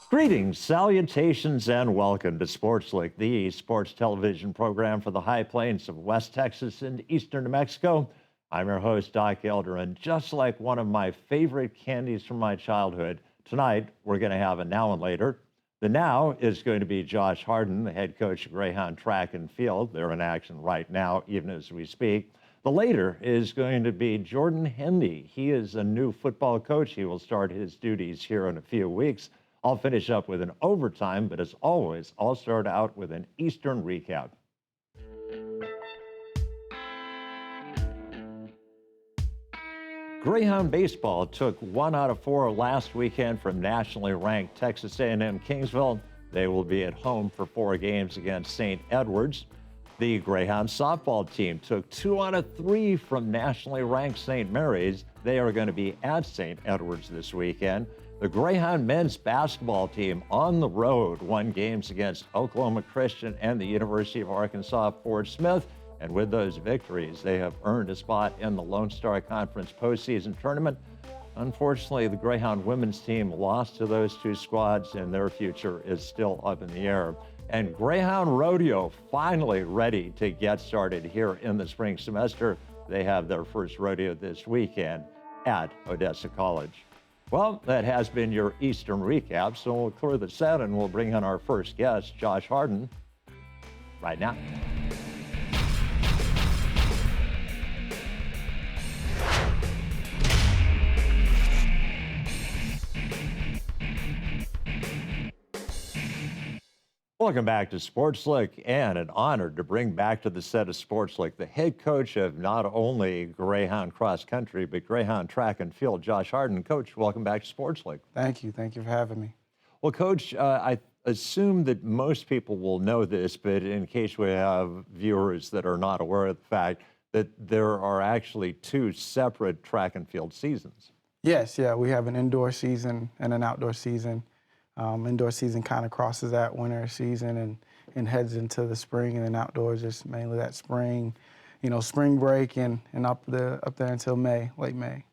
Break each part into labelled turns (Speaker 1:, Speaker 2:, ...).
Speaker 1: Greetings, salutations, and welcome to Sportslook, the sports television program for the high plains of West Texas and eastern New Mexico. I'm your host, Doc Elder, and just like one of my favorite candies from my childhood, tonight we're going to have a now and later. The now is going to be Josh Harden, the head coach of Greyhound Track and Field. They're in action right now, even as we speak. The later is going to be Jordan Hendy. He is a new football coach. He will start his duties here in a few weeks. I'll finish up with an overtime, but as always, I'll start out with an Eastern recap. Greyhound baseball took 1 out of 4 last weekend from nationally ranked Texas A&M Kingsville. They will be at home for 4 games against St. Edwards. The Greyhound softball team took 2 out of 3 from nationally ranked St. Mary's. They are going to be at St. Edwards this weekend. The Greyhound men's basketball team on the road won games against Oklahoma Christian and the University of Arkansas Fort Smith. And with those victories, they have earned a spot in the Lone Star Conference postseason tournament. Unfortunately, the Greyhound women's team lost to those 2 squads, and their future is still up in the air. And Greyhound Rodeo finally ready to get started here in the spring semester. They have their first rodeo this weekend at Odessa College. Well, that has been your Eastern recap, so we'll clear the set and we'll bring in our first guest, Josh Harden, right now. Welcome back to Sportslook, and an honor to bring back to the set of Sportslook the head coach of not only Greyhound Cross Country, but Greyhound Track and Field, Josh Harden. Coach, welcome back to Sportslook.
Speaker 2: Thank you. Thank you for having me.
Speaker 1: Well, Coach, I assume that most people will know this, but in case we have viewers that are not aware of the fact that there are actually 2 separate track and field seasons.
Speaker 2: Yes, yeah, we have an indoor season and an outdoor season. Indoor season kind of crosses that winter season and heads into the spring, and then outdoors is mainly that spring, spring break and up there until May, late May.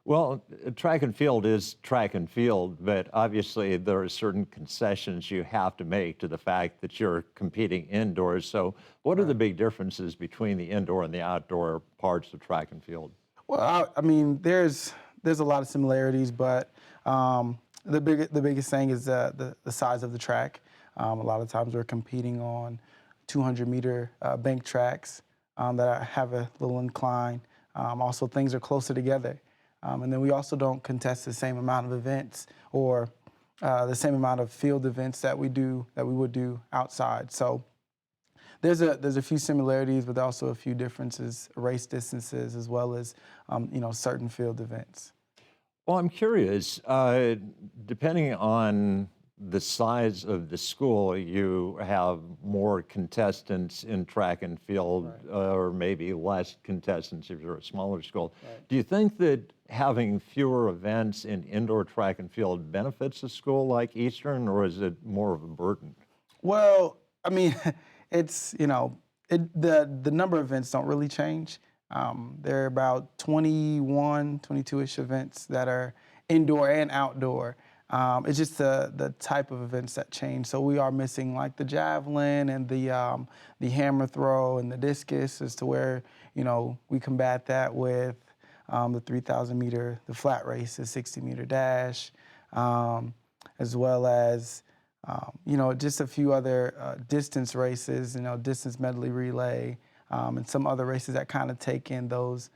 Speaker 1: Well, track and field is track and field, but obviously there are certain concessions you have to make to the fact that you're competing indoors. So what are the big differences between the indoor and the outdoor parts of track and field?
Speaker 2: Well, I mean, there's a lot of similarities, but the biggest thing is the size of the track. A lot of times we're competing on 200-meter bank tracks that have a little incline. Also, things are closer together. And then we also don't contest the same amount of events or the same amount of field events that we would do outside. So there's a few similarities, but also a few differences, race distances, as well as certain field events.
Speaker 1: Well, I'm curious, depending on the size of the school, you have more contestants in track and field, or maybe less contestants if you're a smaller school. Right. Do you think that having fewer events in indoor track and field benefits a school like Eastern, or is it more of a burden?
Speaker 2: Well, I mean, it's, the number of events don't really change. There are about 21, 22-ish events that are indoor and outdoor. It's just the type of events that change. So we are missing like the javelin and the hammer throw and the discus, as to where, we combat that with the 3,000-meter, the flat race, the 60-meter dash, as well as, just a few other distance races, distance medley relay, and some other races that kind of take in those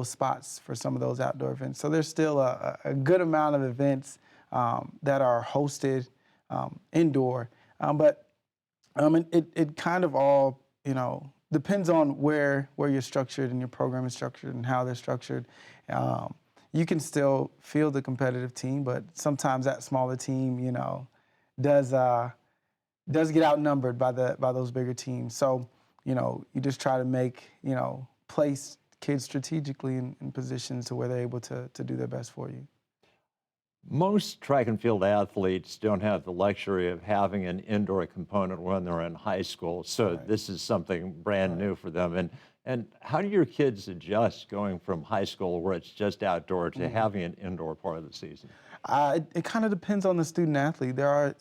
Speaker 2: spots for some of those outdoor events. So there's still a good amount of events that are hosted indoor, but it kind of all depends on where you're structured and your program is structured and how they're structured. You can still field a competitive team, but sometimes that smaller team does get outnumbered by those bigger teams. So you just try to place kids strategically in positions to where they're able to do their best for you.
Speaker 1: Most track and field athletes don't have the luxury of having an indoor component when they're in high school, so
Speaker 2: Right.
Speaker 1: this is something brand
Speaker 2: Right.
Speaker 1: new for them. And how do your kids adjust going from high school where it's just outdoor to
Speaker 2: Mhm.
Speaker 1: having an indoor part of the season?
Speaker 2: It kind of depends on the student athlete. There are,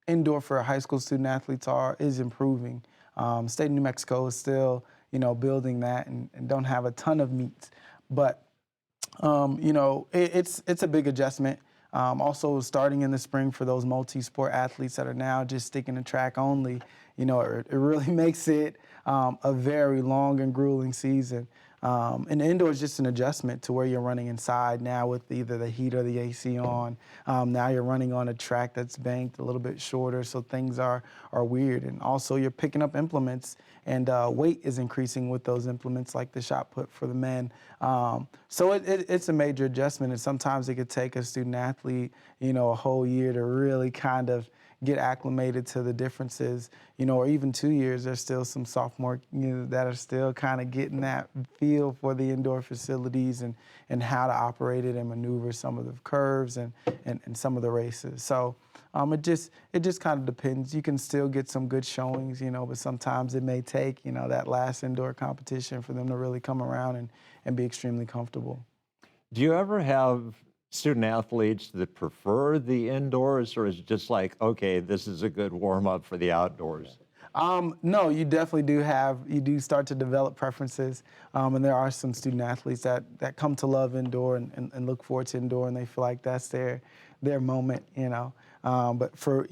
Speaker 2: indoor for high school student athletes is improving. State of New Mexico is still, building that and don't have a ton of meets, but it's a big adjustment. Also, starting in the spring for those multi-sport athletes that are now just sticking to track only, it really makes it a very long and grueling season. And the indoor is just an adjustment to where you're running inside now with either the heat or the AC on. Now you're running on a track that's banked a little bit shorter, so things are weird. And also, you're picking up implements, and weight is increasing with those implements, like the shot put for the men. So it's a major adjustment, and sometimes it could take a student athlete, a whole year to really kind of get acclimated to the differences, or even 2 years. There's still some sophomore, that are still kind of getting that feel for the indoor facilities and how to operate it and maneuver some of the curves and some of the races. So it just kind of depends. You can still get some good showings, but sometimes it may take, that last indoor competition for them to really come around and be extremely comfortable.
Speaker 1: Do you ever have student athletes that prefer the indoors, or is it just like, okay, this is a good warm up for the outdoors?
Speaker 2: No, you definitely you do start to develop preferences. And there are some student athletes that come to love indoor and look forward to indoor, and they feel like that's their moment. But for,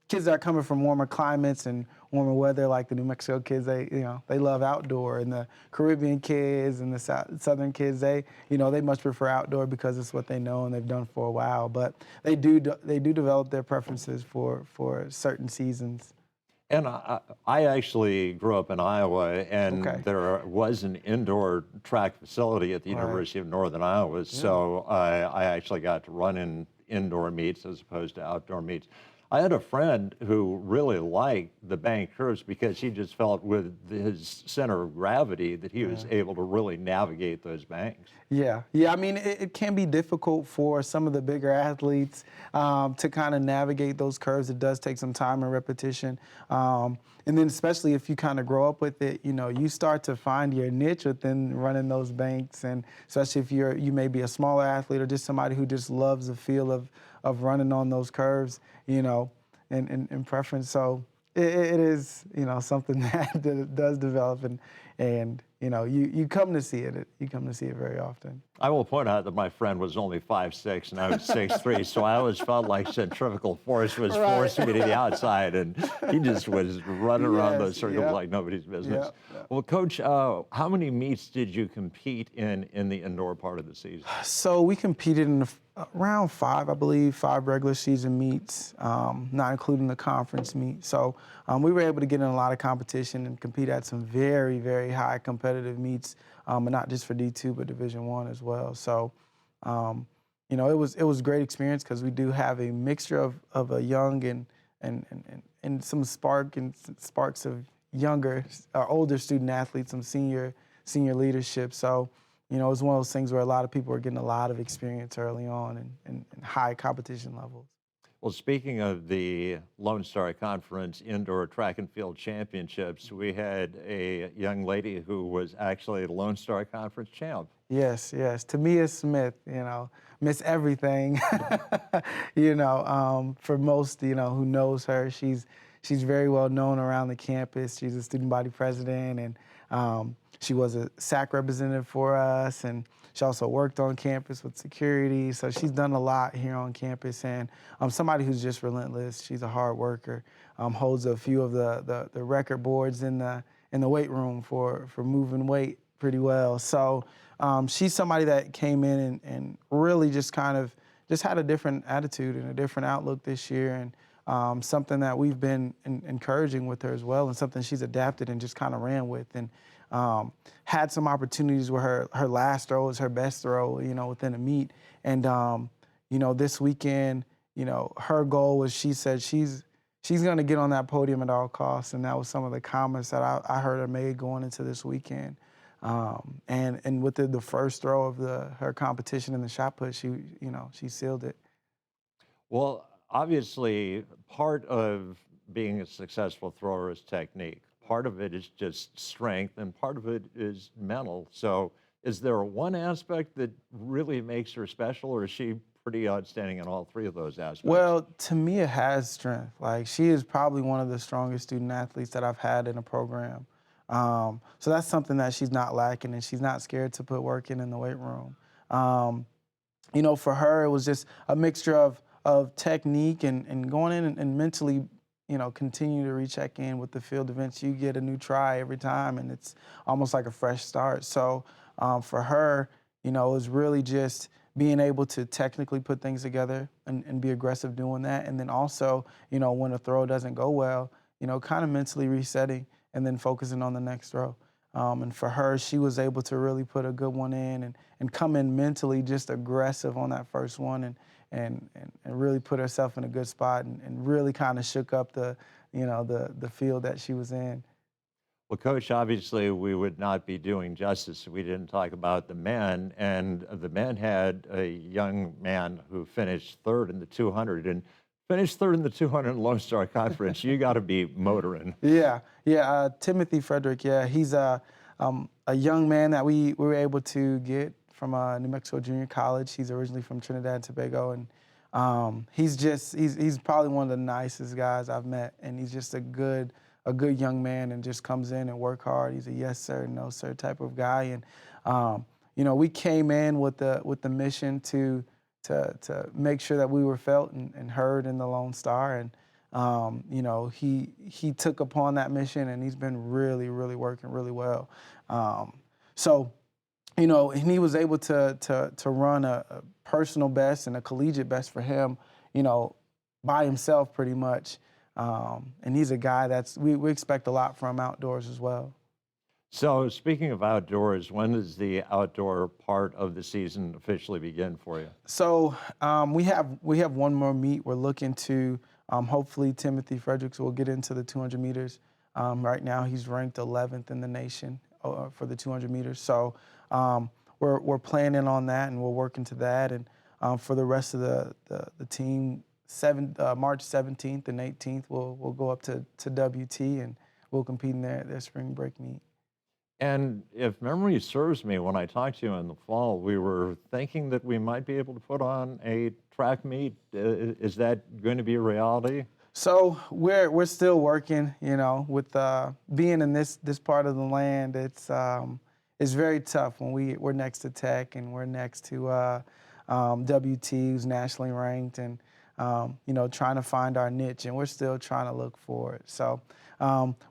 Speaker 2: kids that are coming from warmer climates and warmer weather, like the New Mexico kids, they love outdoor. And the Caribbean kids and the Southern kids, they much prefer outdoor because it's what they know and they've done for a while. But they do develop their preferences for certain seasons.
Speaker 1: And I actually grew up in Iowa, and
Speaker 2: Okay.
Speaker 1: there was an indoor track facility at the
Speaker 2: Right.
Speaker 1: University of Northern Iowa.
Speaker 2: Yeah.
Speaker 1: So I actually got to run in indoor meets as opposed to outdoor meets. I had a friend who really liked the bank curves because he just felt with his center of gravity that he was
Speaker 2: Yeah.
Speaker 1: able to really navigate those banks.
Speaker 2: Yeah, yeah. I mean, it can be difficult for some of the bigger athletes to kind of navigate those curves. It does take some time and repetition. And then especially if you kind of grow up with it, you start to find your niche within running those banks. And especially if you may be a smaller athlete or just somebody who just loves the feel of running on those curves, in preference. So it is, something that does develop and you come to see it. You come to see it very often.
Speaker 1: I will point out that my friend was only 5'6" and I was 6'3", so I always felt like centrifugal force was
Speaker 2: Right.
Speaker 1: forcing me to the outside, and he just was running around those
Speaker 2: Yes.
Speaker 1: circles like nobody's business.
Speaker 2: Yep, yep.
Speaker 1: Well, Coach, how many meets did you compete in the indoor part of the season?
Speaker 2: So we competed in around five, I believe, five regular season meets, not including the conference meet. So we were able to get in a lot of competition and compete at some very, very high competitive meets, and not just for D2, but Division I as well. So, it was a great experience because we do have a mixture of a young and some sparks of younger, older student athletes, some senior leadership. So, it was one of those things where a lot of people were getting a lot of experience early on and high competition levels.
Speaker 1: Well, speaking of the Lone Star Conference Indoor Track and Field Championships, we had a young lady who was actually the Lone Star Conference champ.
Speaker 2: Yes, yes. Tamia Smith, Miss Everything. For most, who knows her, she's very well known around the campus. She's a student body president, and she was a SAC representative for us, and she also worked on campus with security. So she's done a lot here on campus, and somebody who's just relentless. She's a hard worker. Holds a few of the record boards in the weight room for moving weight pretty well. So she's somebody that came in and really just kind of just had a different attitude and a different outlook this year, and something that we've been encouraging with her as well, and something she's adapted and just kind of ran with, and had some opportunities where her last throw was her best throw, within a meet. And this weekend, her goal was, she said she's going to get on that podium at all costs, and that was some of the comments that I heard her made going into this weekend. And with the first throw of her competition in the shot put, she sealed it.
Speaker 1: Well, obviously, part of being a successful thrower is technique. Part of it is just strength, and part of it is mental. So, is there one aspect that really makes her special, or is she pretty outstanding in all three of those aspects?
Speaker 2: Well, to me, it has strength. Like, she is probably one of the strongest student athletes that I've had in a program. So that's something that she's not lacking, and she's not scared to put work in the weight room. Um, for her, it was just a mixture of technique and going in and mentally, continue to recheck in with the field events. You get a new try every time, and it's almost like a fresh start. So for her, it was really just being able to technically put things together and be aggressive doing that. And then also, when a throw doesn't go well, kind of mentally resetting and then focusing on the next throw. And for her, she was able to really put a good one in and come in mentally just aggressive on that first one and really put herself in a good spot and really kind of shook up the field that she was in.
Speaker 1: Well, Coach, obviously, we would not be doing justice if we didn't talk about the men. And the men had a young man who finished third in the 200 and finished third in the 200 Lone Star Conference. You got to be motoring.
Speaker 2: Yeah. Timothy Frederick. Yeah, he's a young man that we were able to get from New Mexico Junior College. He's originally from Trinidad and Tobago, and he's probably one of the nicest guys I've met, and he's just a good young man and just comes in and work hard. He's a yes sir, no sir type of guy, and we came in with the mission to make sure that we were felt and heard in the Lone Star, and he took upon that mission, and he's been really working really well. So and he was able to run a personal best and a collegiate best for him, by himself pretty much. And he's a guy we expect a lot from outdoors as well.
Speaker 1: So, speaking of outdoors, when does the outdoor part of the season officially begin for you?
Speaker 2: So we have one more meet. We're looking to hopefully Timothy Fredericks will get into the 200 meters. Right now he's ranked 11th in the nation for the 200 meters. So we're planning on that, and we're working to that. And for the rest of the team, March 17th and 18th, we'll go up to WT, and we'll compete in their spring break meet.
Speaker 1: And if memory serves me, when I talked to you in the fall, we were thinking that we might be able to put on a track meet. Is that going to be a reality?
Speaker 2: So we're still working, with being in this part of the land. It's very tough when we're next to Tech and we're next to WT, who's nationally ranked, and trying to find our niche, and we're still trying to look for it. So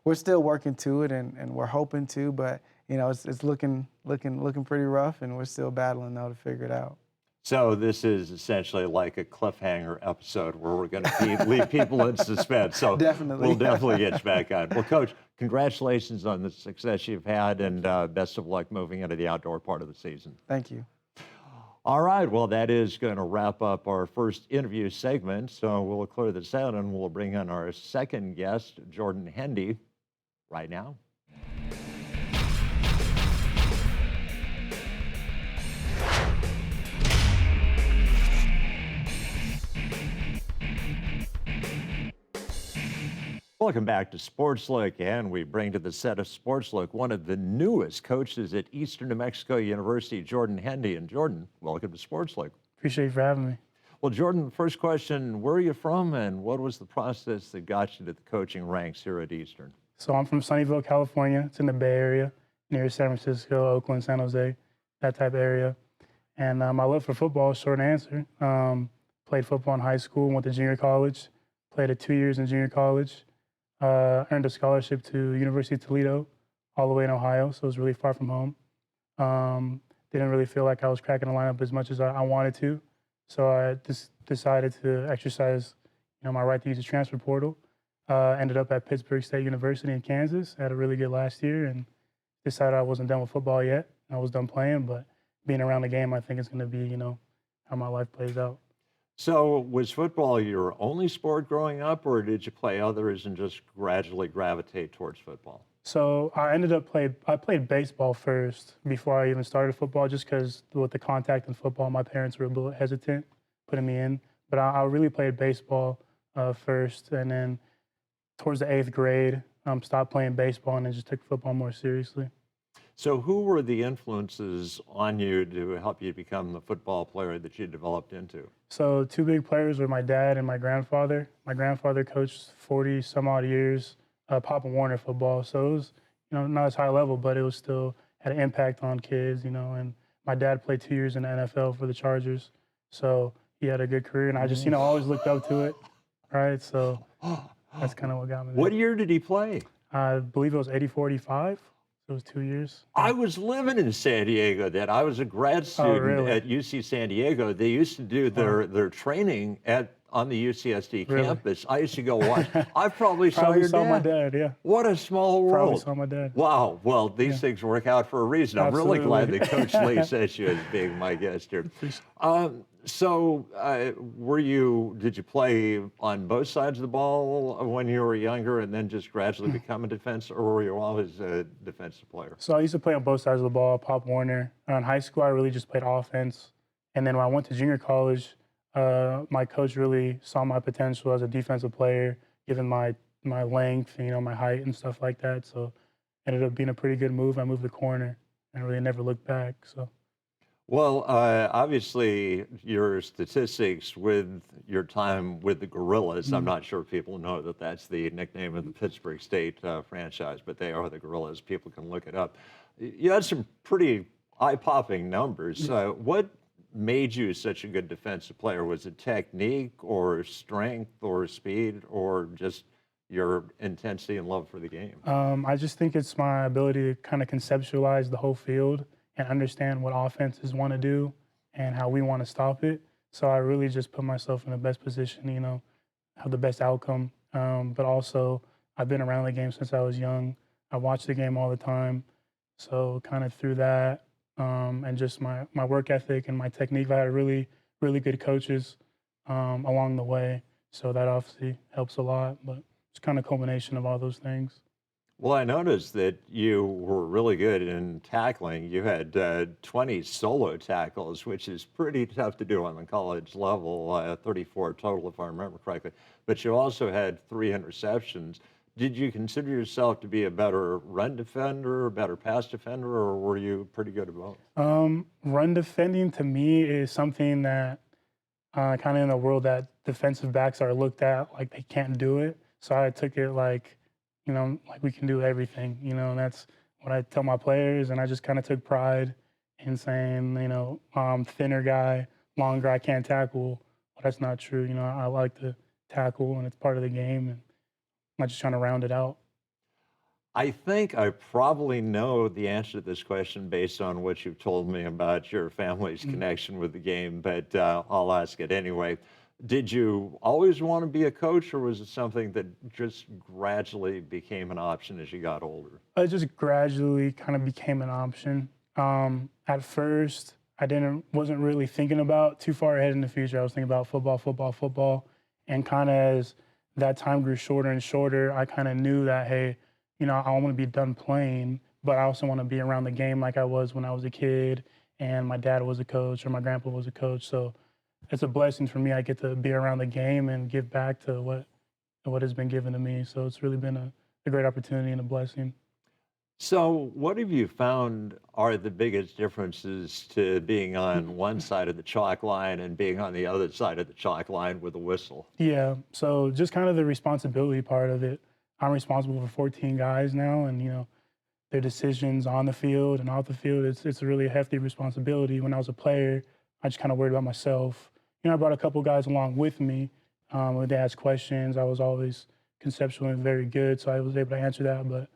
Speaker 2: we're still working to it, and we're hoping to, but it's looking pretty rough, and we're still battling though to figure it out.
Speaker 1: So this is essentially like a cliffhanger episode where we're going to leave people in suspense. So
Speaker 2: Definitely.
Speaker 1: We'll definitely get you back on. Well, Coach, congratulations on the success you've had, and best of luck moving into the outdoor part of the season.
Speaker 2: Thank you.
Speaker 1: All right, well, that is going to wrap up our first interview segment. So we'll clear this out, and we'll bring in our second guest, Jordan Hendy, right now. Welcome back to Sportslook, and we bring to the set of Sportslook one of the newest coaches at Eastern New Mexico University, Jordan Hendy. And Jordan, welcome to Sportslook.
Speaker 3: Appreciate you for having me.
Speaker 1: Well, Jordan, the first question, where are you from, and what was the process that got you to the coaching ranks here at Eastern?
Speaker 3: So I'm from Sunnyvale, California. It's in the Bay Area, near San Francisco, Oakland, San Jose, that type of area. And my love for football is short answer. Played football in high school, went to junior college, played it 2 years in junior college. Earned a scholarship to University of Toledo, all the way in Ohio, so it was really far from home. Didn't really feel like I was cracking the lineup as much as I wanted to, so I just decided to exercise, my right to use the transfer portal. Ended up at Pittsburgh State University in Kansas. Had a really good last year, and decided I wasn't done with football yet. I was done playing, but being around the game, I think is going to be, how my life plays out.
Speaker 1: So was football your only sport growing up, or did you play others and just gradually gravitate towards football?
Speaker 3: So I played baseball first before I even started football, just because with the contact in football, my parents were a little hesitant putting me in. But I really played baseball first, and then towards the 8th grade, stopped playing baseball and then just took football more seriously.
Speaker 1: So, who were the influences on you to help you become the football player that you developed into?
Speaker 3: So two big players were my dad and my grandfather. My grandfather coached 40 some odd years, Pop and Warner football. So it was, not as high level, but it was still had an impact on kids, And my dad played 2 years in the NFL for the Chargers. So he had a good career, and I just, always looked up to it, right? So that's kind of what got me
Speaker 1: What
Speaker 3: there.
Speaker 1: year did he play?
Speaker 3: I believe it was 84, 85. So it was 2 years.
Speaker 1: I was living in San Diego then. I was a grad student
Speaker 3: really?
Speaker 1: at UC San Diego. They used to do their training on the UCSD
Speaker 3: Really?
Speaker 1: campus. I used to go watch. I probably saw
Speaker 3: Probably
Speaker 1: your
Speaker 3: saw
Speaker 1: dad.
Speaker 3: my dad, yeah.
Speaker 1: What a small world.
Speaker 3: Probably saw my dad.
Speaker 1: Wow. Well, these things work out for a reason. I'm really glad
Speaker 3: Absolutely.
Speaker 1: that Coach Lee says you as being my guest here. So, did you play on both sides of the ball when you were younger and then just gradually become a defense, or were you always a defensive player?
Speaker 3: So I used to play on both sides of the ball, Pop Warner. In high school, I really just played offense. And then when I went to junior college, my coach really saw my potential as a defensive player, given my length, and, my height and stuff like that. So it ended up being a pretty good move. I moved the corner and really never looked back. So.
Speaker 1: Well, obviously, your statistics with your time with the Gorillas, I'm not sure people know that that's the nickname of the Pittsburgh State franchise, but they are the Gorillas. People can look it up. You had some pretty eye-popping numbers. What made you such a good defensive player? Was it technique or strength or speed or just your intensity and love for the game?
Speaker 3: I just think it's my ability to kind of conceptualize the whole field and understand what offenses want to do and how we want to stop it. So I really just put myself in the best position, have the best outcome. But also, I've been around the game since I was young. I watch the game all the time. So kind of through that and just my work ethic and my technique, I had really, really good coaches along the way. So that obviously helps a lot. But it's kind of a culmination of all those things.
Speaker 1: Well, I noticed that you were really good in tackling. You had 20 solo tackles, which is pretty tough to do on the college level, 34 total, if I remember correctly. But you also had 3 interceptions. Did you consider yourself to be a better run defender, a better pass defender, or were you pretty good at both?
Speaker 3: Run defending to me is something that kind of in a world that defensive backs are looked at like they can't do it. So I took it like we can do everything, and that's what I tell my players. And I just kind of took pride in saying, I'm thinner guy, longer, I can't tackle. But that's not true. I like to tackle, and it's part of the game. And I'm just trying to round it out.
Speaker 1: I think I probably know the answer to this question based on what you've told me about your family's connection with the game, but I'll ask it anyway. Did you always want to be a coach, or was it something that just gradually became an option as you got older?
Speaker 3: It just gradually kind of became an option. At first, I wasn't really thinking about too far ahead in the future. I was thinking about football. And kind of as that time grew shorter and shorter, I kind of knew that, hey, I want to be done playing, but I also want to be around the game like I was when I was a kid and my dad was a coach or my grandpa was a coach. So it's a blessing for me. I get to be around the game and give back to what has been given to me. So it's really been a great opportunity and a blessing.
Speaker 1: So, what have you found are the biggest differences to being on one side of the chalk line and being on the other side of the chalk line with a whistle?
Speaker 3: Yeah, so just kind of the responsibility part of it. I'm responsible for 14 guys now, and their decisions on the field and off the field. It's a really hefty responsibility. When I was a player, I just kind of worried about myself. I brought a couple guys along with me. When they asked questions, I was always conceptually very good, so I was able to answer that. But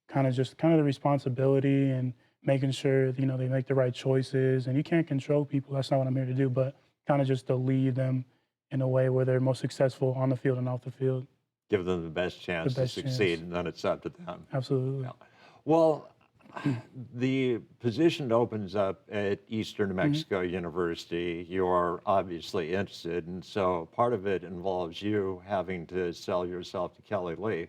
Speaker 3: kind of the responsibility and making sure they make the right choices. And you can't control people. That's not what I'm here to do. But kind of just to lead them in a way where they're most successful on the field and off the field.
Speaker 1: Give them the best chance to succeed, and then it's up to them.
Speaker 3: Absolutely.
Speaker 1: Yeah. Well, the position opens up at Eastern New Mexico University. You are obviously interested, and so part of it involves you having to sell yourself to Kelly Lee,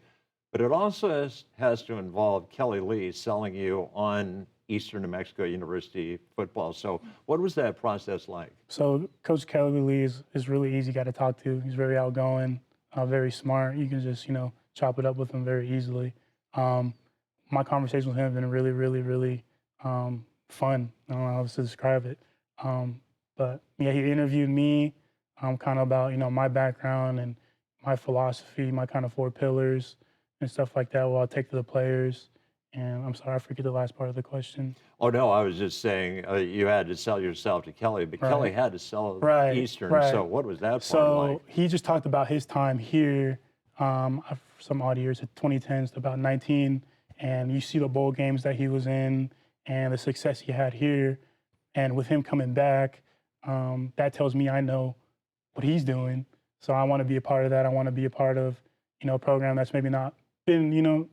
Speaker 1: but it also has to involve Kelly Lee selling you on Eastern New Mexico University football. So what was that process like?
Speaker 3: So Coach Kelly Lee is really easy guy to talk to. He's very outgoing, very smart. You can just, chop it up with him very easily. My conversation with him have been really, really, really fun. I don't know how else to describe it. But yeah, he interviewed me kind of about, my background and my philosophy, my kind of 4 pillars and stuff like that. Well, I'll take to the players. And I'm sorry, I forget the last part of the question.
Speaker 1: Oh, no, I was just saying you had to sell yourself to Kelly, but
Speaker 3: Right.
Speaker 1: Kelly had to sell
Speaker 3: Right,
Speaker 1: Eastern.
Speaker 3: right.
Speaker 1: So what was that part
Speaker 3: So
Speaker 1: like?
Speaker 3: he just talked about his time here, some odd years, 2010s to about 19, and you see the bowl games that he was in and the success he had here. And with him coming back, that tells me I know what he's doing. So I want to be a part of that. I want to be a part of, a program that's maybe not been,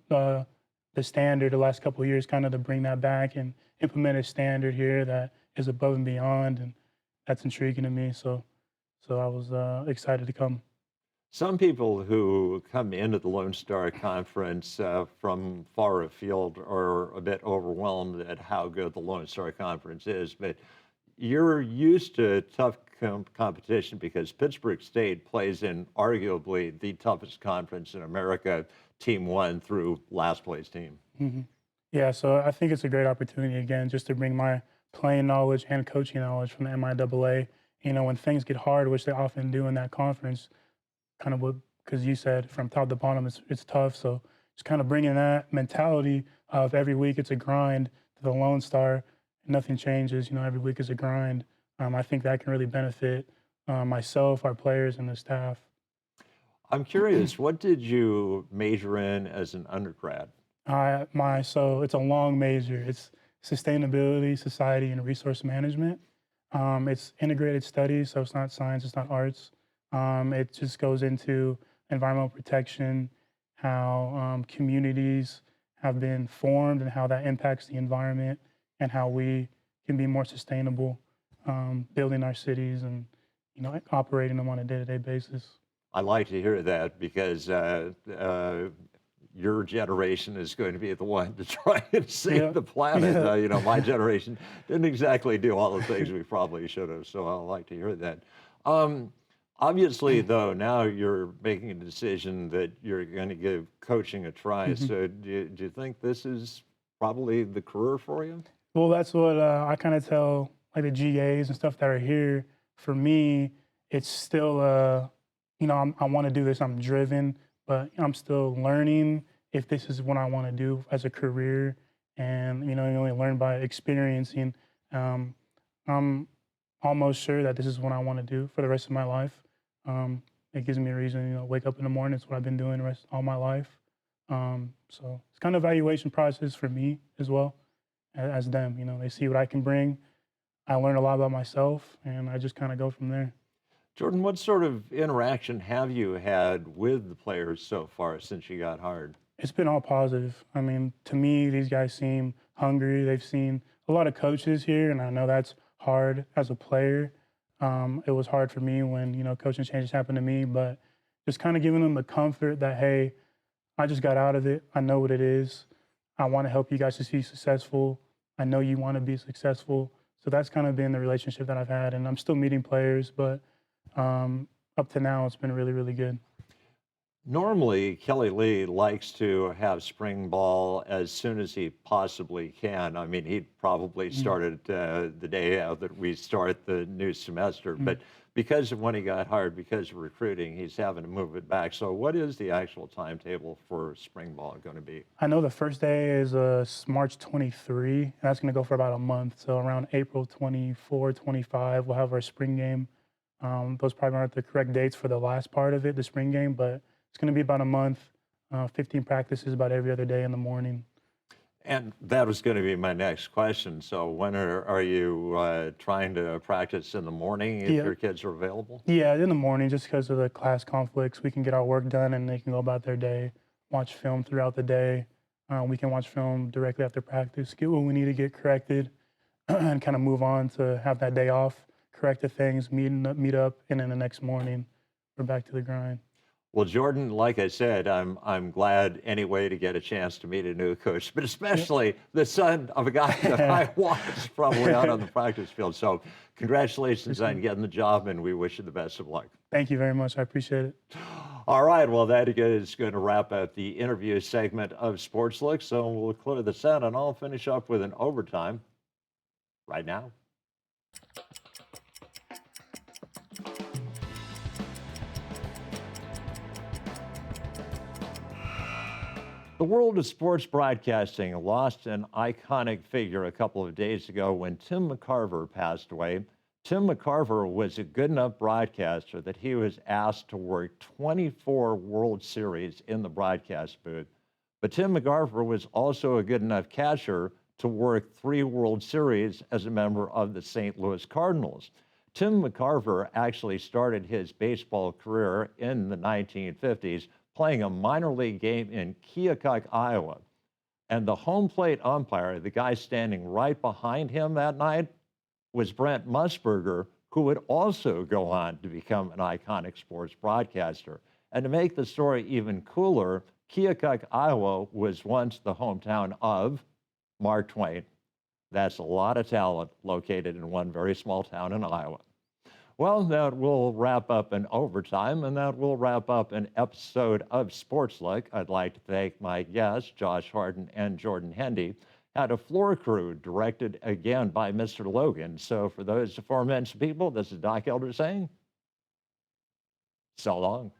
Speaker 3: the standard the last couple of years, kind of to bring that back and implement a standard here that is above and beyond. And that's intriguing to me. So I was excited to come.
Speaker 1: Some people who come into the Lone Star Conference from far afield are a bit overwhelmed at how good the Lone Star Conference is, but you're used to tough competition because Pittsburgh State plays in arguably the toughest conference in America, Team 1 through last place team.
Speaker 3: Mm-hmm. Yeah, so I think it's a great opportunity again just to bring my playing knowledge and coaching knowledge from the MIAA. When things get hard, which they often do in that conference, kind of what, because you said from top to bottom, it's tough. So just kind of bringing that mentality of every week it's a grind to the Lone Star. Nothing changes, every week is a grind. I think that can really benefit myself, our players, and the staff.
Speaker 1: I'm curious, what did you major in as an undergrad?
Speaker 3: So it's a long major. It's sustainability, society, and resource management. It's integrated studies, so it's not science, it's not arts. It just goes into environmental protection, how communities have been formed and how that impacts the environment and how we can be more sustainable, building our cities and, operating them on a day-to-day basis.
Speaker 1: I like to hear that because your generation is going to be the one to try and save the planet.
Speaker 3: Yeah.
Speaker 1: My generation didn't exactly do all the things we probably should have, so I like to hear that. Obviously, though, now you're making a decision that you're going to give coaching a try. So do you think this is probably the career for you?
Speaker 3: Well, that's what I kind of tell like the GAs and stuff that are here. For me, it's still, I want to do this. I'm driven, but I'm still learning if this is what I want to do as a career. And, you only learn by experiencing. I'm almost sure that this is what I want to do for the rest of my life. It gives me a reason, wake up in the morning. It's what I've been doing all my life. So it's kind of evaluation process for me as well as them. They see what I can bring. I learn a lot about myself, and I just kind of go from there.
Speaker 1: Jordan, what sort of interaction have you had with the players so far since you got hired?
Speaker 3: It's been all positive. I mean, to me, these guys seem hungry. They've seen a lot of coaches here, and I know that's hard as a player. It was hard for me when, coaching changes happened to me, but just kind of giving them the comfort that, hey, I just got out of it. I know what it is. I want to help you guys to be successful. I know you want to be successful. So that's kind of been the relationship that I've had, and I'm still meeting players, but up to now, it's been really, really good.
Speaker 1: Normally, Kelly Lee likes to have spring ball as soon as he possibly can. I mean, he'd probably started the day that we start the new semester, but because of when he got hired, because of recruiting, he's having to move it back. So what is the actual timetable for spring ball going to be?
Speaker 3: I know the first day is March 23, and that's going to go for about a month. So around April 24, 25, we'll have our spring game. Those probably aren't the correct dates for the last part of it, the spring game, but it's going to be about a month, 15 practices about every other day in the morning.
Speaker 1: And that was going to be my next question. So when are you trying to practice in the morning if your kids are available?
Speaker 3: Yeah, in the morning, just because of the class conflicts. We can get our work done and they can go about their day, watch film throughout the day. We can watch film directly after practice, get what we need to get corrected, and kind of move on to have that day off, correct the things, meet up, and then the next morning, we're back to the grind.
Speaker 1: Well, Jordan, like I said, I'm glad anyway to get a chance to meet a new coach, but especially the son of a guy that I watched probably out on the practice field. So congratulations on getting the job, and we wish you the best of luck.
Speaker 3: Thank you very much. I appreciate it.
Speaker 1: All right, well, that is going to wrap up the interview segment of Sportslook. So we'll clear the set, and I'll finish up with an overtime right now. The world of sports broadcasting lost an iconic figure a couple of days ago when Tim McCarver passed away. Tim McCarver was a good enough broadcaster that he was asked to work 24 World Series in the broadcast booth. But Tim McCarver was also a good enough catcher to work 3 World Series as a member of the St. Louis Cardinals. Tim McCarver actually started his baseball career in the 1950s playing a minor league game in Keokuk, Iowa. And the home plate umpire, the guy standing right behind him that night, was Brent Musburger, who would also go on to become an iconic sports broadcaster. And to make the story even cooler, Keokuk, Iowa was once the hometown of Mark Twain. That's a lot of talent located in one very small town in Iowa. Well, that will wrap up an overtime, and that will wrap up an episode of Sportslook. I'd like to thank my guests, Josh Harden and Jordan Hendy. Had a floor crew directed again by Mr. Logan. So for those aforementioned people, this is Doc Elder saying, so long.